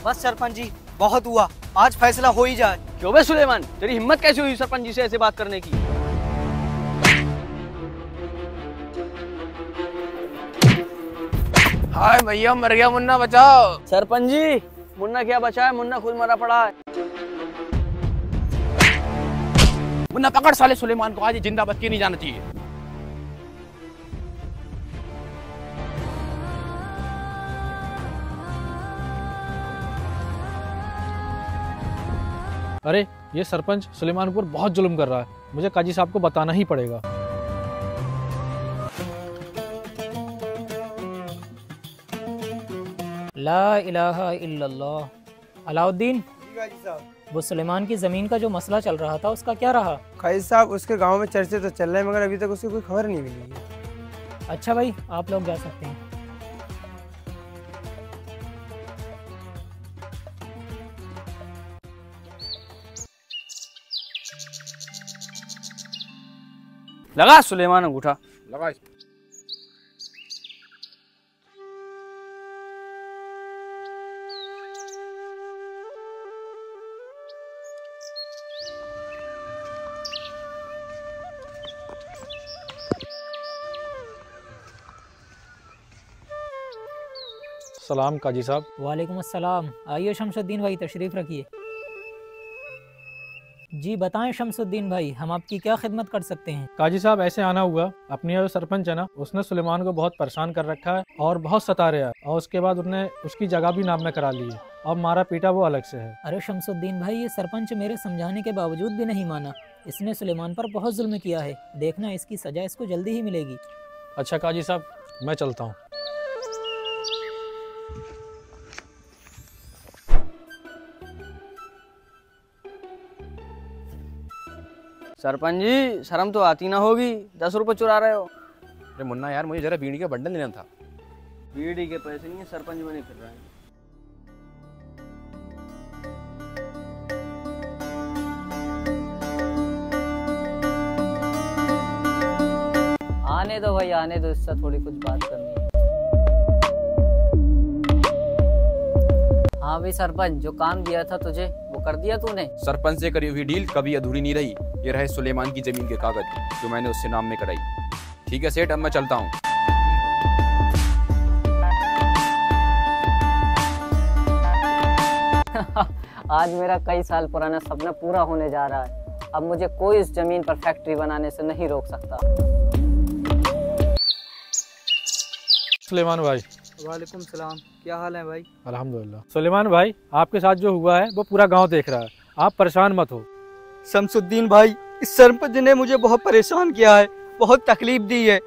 बस सरपंच जी, बहुत हुआ, आज फैसला हो ही जाए। क्यों बे सुलेमान, तेरी हिम्मत कैसे हुई सरपंच जी से ऐसे बात करने की? हाय भैया, मर गया मुन्ना, बचाओ। सरपंच जी, मुन्ना क्या बचा है, मुन्ना खुद मरा पड़ा है। मुन्ना पकड़ साले सुलेमान को, आज जिंदा बच के नहीं जाना चाहिए। अरे ये सरपंच सुलेमान के ऊपर बहुत जुल्म कर रहा है, मुझे काजी साहब को बताना ही पड़ेगा। ला इलाहा इल्लल्लाह। अलाउद्दीन, वो सुलेमान की ज़मीन का जो मसला चल रहा था उसका क्या रहा? काजी साहब, उसके गांव में चर्चे तो चल रहे हैं मगर अभी तक उसकी कोई खबर नहीं मिली है। अच्छा भाई, आप लोग जा सकते हैं। लगा सुलेमान अंगूठा, लगा। सलाम काजी साहब। वालेकुम अस्सलाम। आइए शमसुद्दीन भाई, तशरीफ़ रखिए। जी बताएं शमसुद्दीन भाई, हम आपकी क्या खिदमत कर सकते हैं? काजी साहब ऐसे आना हुआ, अपनी जो सरपंच है ना, उसने सुलेमान को बहुत परेशान कर रखा है और बहुत सता रहा है, और उसके बाद उसने उसकी जगह भी नाम में करा ली है और मारा पीटा वो अलग से है। अरे शमसुद्दीन भाई, ये सरपंच मेरे समझाने के बावजूद भी नहीं माना। इसने सुलेमान पर बहुत जुल्म किया है, देखना इसकी सजा इसको जल्दी ही मिलेगी। अच्छा काजी साहब, मैं चलता हूँ। सरपंच जी शर्म तो आती ना होगी, 10 रुपए चुरा रहे हो। अरे मुन्ना यार, मुझे जरा बीड़ी का बंडल लेना था। बीड़ी के पैसे नहीं है, सरपंच बने फिर रहे हैं। आने दो भाई, आने दो, इससे थोड़ी कुछ बात करनी है। हाँ भाई सरपंच, जो काम दिया था तुझे वो कर दिया तूने? सरपंच से करी हुई डील कभी अधूरी नहीं रही। ये रहे सुलेमान की जमीन के कागज जो मैंने उससे नाम में कराई। ठीक है सेठ, अब मैं चलता हूँ। आज मेरा कई साल पुराना सपना पूरा होने जा रहा है। अब मुझे कोई इस जमीन पर फैक्ट्री बनाने से नहीं रोक सकता। सुलेमान भाई। वालेकुम सलाम, क्या हाल है भाई? अल्हम्दुलिल्लाह। सुलेमान भाई, आपके साथ जो हुआ है वो पूरा गांव देख रहा है, आप परेशान मत हो। शमसुद्दीन भाई, इस सरपंच ने मुझे बहुत परेशान किया है, बहुत तकलीफ दी है।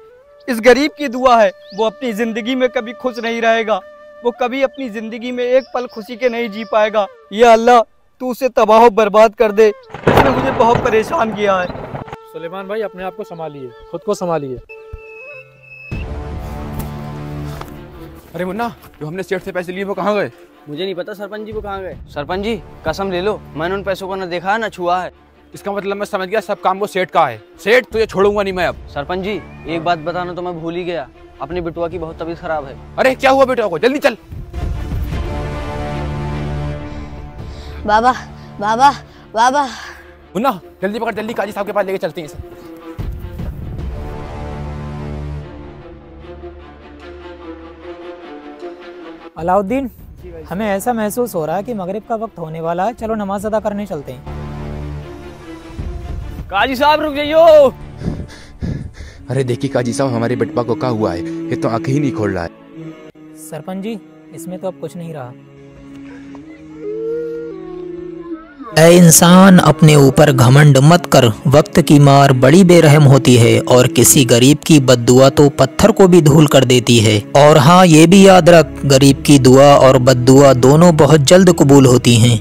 इस गरीब की दुआ है, वो अपनी जिंदगी में कभी खुश नहीं रहेगा, वो कभी अपनी जिंदगी में एक पल खुशी के नहीं जी पाएगा। या अल्लाह, तू उसे तबाह बर्बाद कर दे, उसने मुझे बहुत परेशान किया है। सुलेमान भाई, अपने आप को संभालिए, खुद को संभालिए। अरे मुन्ना, जो हमने सेठ से पैसे लिए वो कहाँ गए? मुझे नहीं पता सरपंच जी वो कहाँ गए। सरपंच जी कसम ले लो, मैंने उन पैसों को ना देखा है ना छुआ है। इसका मतलब मैं समझ गया, सब काम वो सेठ का है। सेठ तुझे छोड़ूंगा नहीं मैं अब। सरपंच जी एक बात बताना तो मैं भूल ही गया, अपनी बिटुआ की बहुत तबीयत खराब है। अरे क्या हुआ बेटा को? जल्दी चल। बाबा बाबा बाबा। मुन्ना जल्दी पकड़, जल्दी काजी साहब के पास लेके चलते हैं इसे। अलाउद्दीन, हमें ऐसा महसूस हो रहा है कि मगरिब का वक्त होने वाला है, चलो नमाज अदा करने चलते हैं। काजी साहब रुक जाइयो। अरे देखिए काजी साहब, हमारे बिटवा को क्या हुआ है? ये तो आंखें ही नहीं खोल रहा है। सरपंच जी, इसमें तो अब कुछ नहीं रहा। ऐ इंसान, अपने ऊपर घमंड मत कर, वक्त की मार बड़ी बेरहम होती है और किसी गरीब की बद्दुआ तो पत्थर को भी धूल कर देती है। और हाँ, ये भी याद रख, गरीब की दुआ और बद्दुआ दोनों बहुत जल्द कबूल होती हैं।